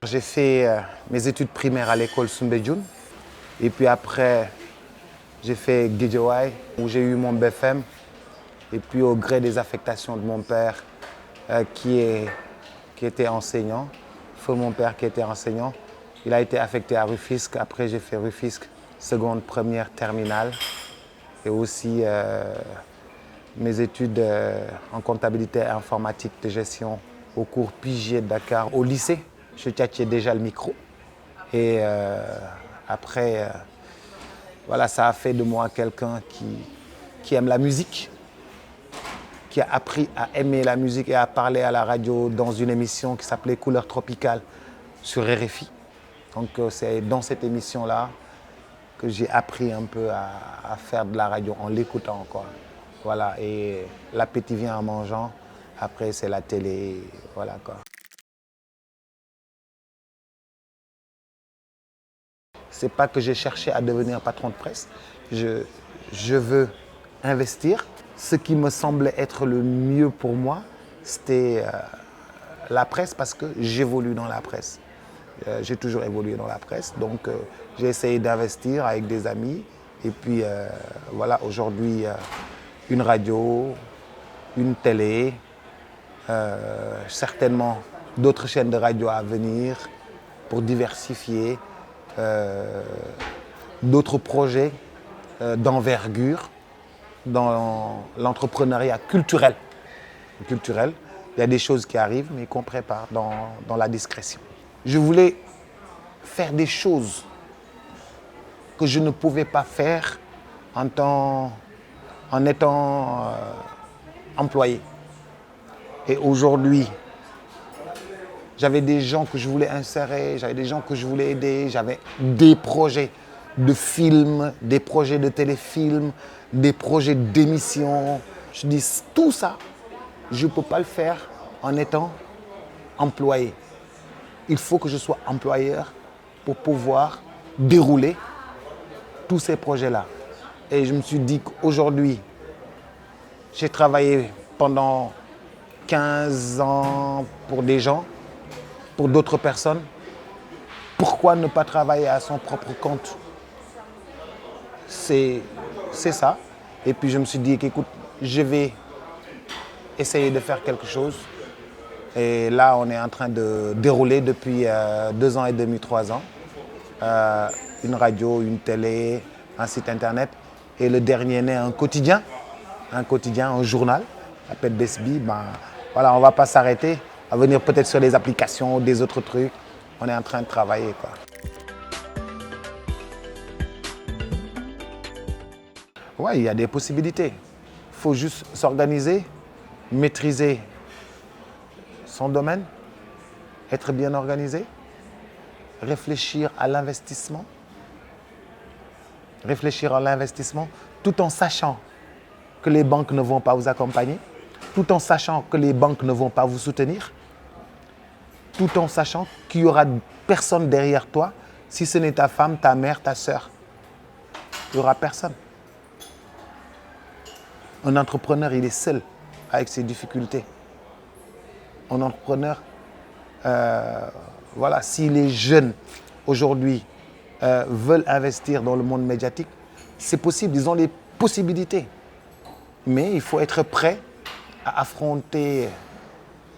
J'ai fait mes études primaires à l'école Soumbédioune. Et puis après, j'ai fait Guédiawaye, où j'ai eu mon BFM. Et puis au gré des affectations de mon père, qui était enseignant, feu mon père qui était enseignant, il a été affecté à Rufisque. Après, j'ai fait Rufisque, seconde, première, terminale. Et aussi mes études en comptabilité informatique de gestion au cours Pigier de Dakar. Au lycée, je tchatchais déjà le micro. Et après, voilà, ça a fait de moi quelqu'un qui aime la musique, qui a appris à aimer la musique et à parler à la radio dans une émission qui s'appelait Couleur Tropicale sur RFI. Donc c'est dans cette émission-là que j'ai appris un peu à faire de la radio en l'écoutant, quoi. Voilà, et l'appétit vient en mangeant. Après, c'est la télé, voilà, quoi. C'est pas que j'ai cherché à devenir patron de presse. Je veux investir. Ce qui me semblait être le mieux pour moi, c'était la presse parce que j'évolue dans la presse. J'ai toujours évolué dans la presse, donc j'ai essayé d'investir avec des amis. Et puis voilà, aujourd'hui, une radio, une télé, certainement d'autres chaînes de radio à venir pour diversifier, d'autres projets d'envergure dans l'entrepreneuriat culturel. Il y a des choses qui arrivent, mais qu'on prépare dans la discrétion. Je voulais faire des choses que je ne pouvais pas faire en étant employé. Et aujourd'hui, j'avais des gens que je voulais insérer, j'avais des gens que je voulais aider, j'avais des projets de films, des projets de téléfilms, des projets d'émissions. Je dis, tout ça, je ne peux pas le faire en étant employé. Il faut que je sois employeur pour pouvoir dérouler tous ces projets-là. Et je me suis dit qu'aujourd'hui, j'ai travaillé pendant 15 ans pour des gens, pour d'autres personnes. Pourquoi ne pas travailler à son propre compte? C'est ça. Et puis je me suis dit qu'écoute, je vais essayer de faire quelque chose. Et là, on est en train de dérouler depuis 2 ans et demi, 3 ans. Une radio, une télé, un site internet. Et le dernier né, un quotidien, un journal, appelle Besbi. Ben, voilà, on ne va pas s'arrêter à venir peut-être sur les applications, des autres trucs. On est en train de travailler, quoi. Ouais, il y a des possibilités. Il faut juste s'organiser, maîtriser son domaine, être bien organisé, réfléchir à l'investissement, tout en sachant que les banques ne vont pas vous accompagner, tout en sachant que les banques ne vont pas vous soutenir, tout en sachant qu'il n'y aura personne derrière toi, si ce n'est ta femme, ta mère, ta sœur. Il n'y aura personne. Un entrepreneur, il est seul avec ses difficultés. Un entrepreneur, voilà, si les jeunes aujourd'hui veulent investir dans le monde médiatique, c'est possible, ils ont les possibilités. Mais il faut être prêt à affronter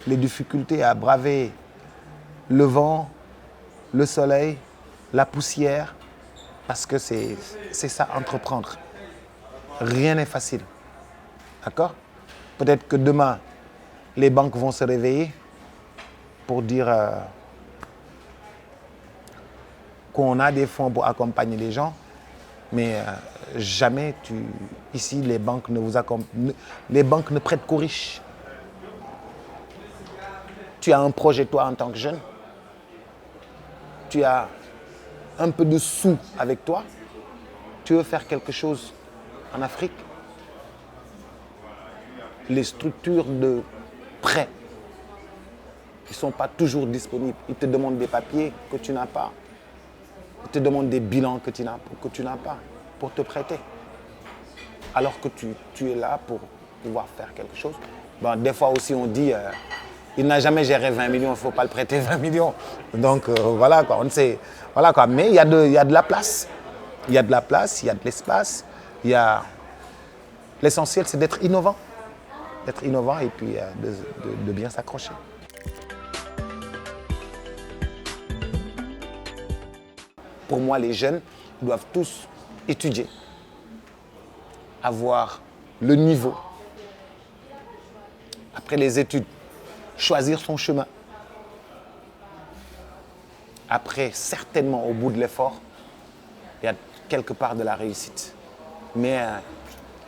les difficultés, à braver le vent, le soleil, la poussière, parce que c'est ça, entreprendre. Rien n'est facile. D'accord? Peut-être que demain, les banques vont se réveiller pour dire qu'on a des fonds pour accompagner les gens, mais jamais ici les banques ne vous accompagnent. Les banques ne prêtent qu'aux riches. Tu as un projet toi en tant que jeune, tu as un peu de sous avec toi, tu veux faire quelque chose en Afrique, les structures de prêt ne sont pas toujours disponibles. Ils te demandent des papiers que tu n'as pas. Ils te demandent des bilans que tu n'as pas pour te prêter. Alors que tu es là pour pouvoir faire quelque chose. Bon, des fois aussi on dit Il n'a jamais géré 20 millions, il ne faut pas le prêter 20 millions. Donc voilà quoi, on sait. Voilà quoi. Mais il y a de la place. Il y a de la place, il y a de l'espace. L'essentiel, c'est d'être innovant. D'être innovant et puis de bien s'accrocher. Pour moi, les jeunes doivent tous étudier, avoir le niveau. Après les études, choisir son chemin. Après, certainement, au bout de l'effort, il y a quelque part de la réussite. Mais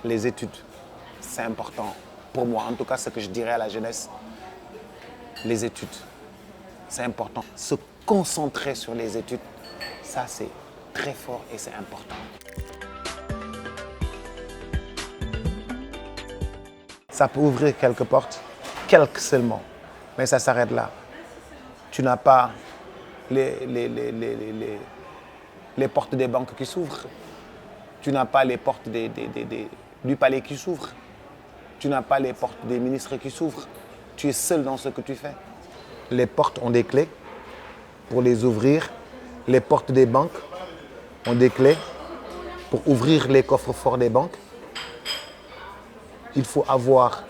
les études, c'est important. Pour moi, en tout cas, ce que je dirais à la jeunesse, les études, c'est important. Se concentrer sur les études, ça, c'est très fort et c'est important. Ça peut ouvrir quelques portes, quelques seulement, mais ça s'arrête là. Tu n'as pas les portes des banques qui s'ouvrent. Tu n'as pas les portes du palais qui s'ouvrent. Tu n'as pas les portes des ministres qui s'ouvrent. Tu es seul dans ce que tu fais. Les portes ont des clés pour les ouvrir. Les portes des banques ont des clés pour ouvrir les coffres forts des banques. Il faut avoir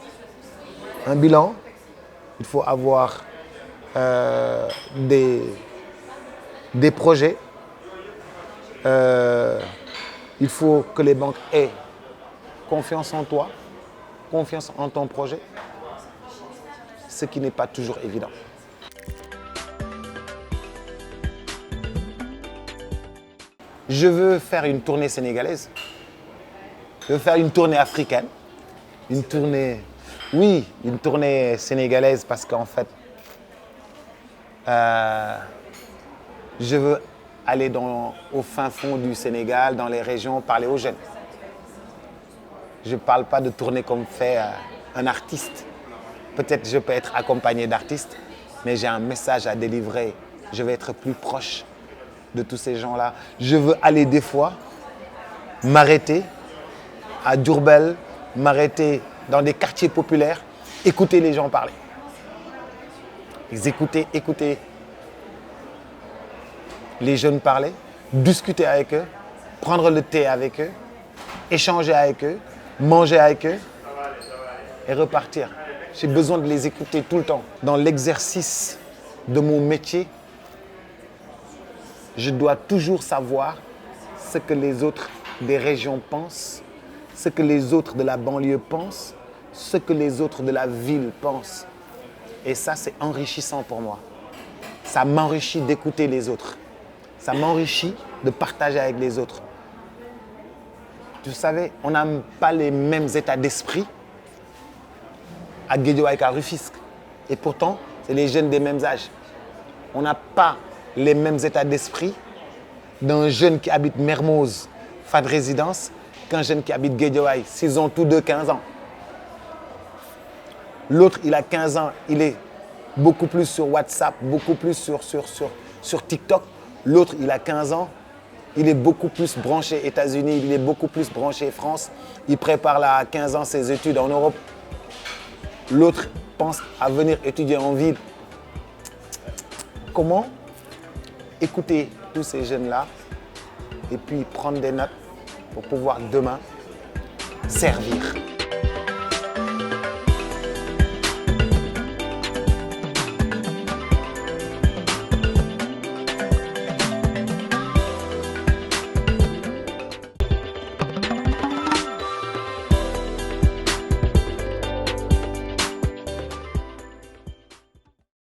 un bilan, il faut avoir des projets. Il faut que les banques aient confiance en toi, confiance en ton projet, ce qui n'est pas toujours évident. Je veux faire une tournée sénégalaise, je veux faire une tournée africaine, une tournée sénégalaise parce qu'en fait, je veux aller au fin fond du Sénégal, dans les régions, parler aux jeunes. Je ne parle pas de tournée comme fait un artiste. Peut-être je peux être accompagné d'artistes, mais j'ai un message à délivrer. Je vais être plus proche de tous ces gens-là. Je veux aller des fois, m'arrêter à Diourbel, m'arrêter dans des quartiers populaires, écouter les gens parler. Écouter les jeunes parler, discuter avec eux, prendre le thé avec eux, échanger avec eux, manger avec eux et repartir. J'ai besoin de les écouter tout le temps. Dans l'exercice de mon métier, je dois toujours savoir ce que les autres des régions pensent, ce que les autres de la banlieue pensent, ce que les autres de la ville pensent. Et ça, c'est enrichissant pour moi. Ça m'enrichit d'écouter les autres. Ça m'enrichit de partager avec les autres. Vous savez, on n'a pas les mêmes états d'esprit à Guédiawaye qu'à Rufisque. Et pourtant, c'est les jeunes des mêmes âges. On n'a pas les mêmes états d'esprit d'un jeune qui habite Mermoz, Fad Résidence, qu'un jeune qui habite Guédiawaye. S'ils ont tous deux 15 ans. L'autre, il a 15 ans, il est beaucoup plus sur WhatsApp, beaucoup plus sur TikTok. L'autre, il a 15 ans, il est beaucoup plus branché États-Unis, il est beaucoup plus branché France. Il prépare là, à 15 ans ses études en Europe. L'autre pense à venir étudier en ville. Comment écouter tous ces jeunes-là et puis prendre des notes pour pouvoir demain servir.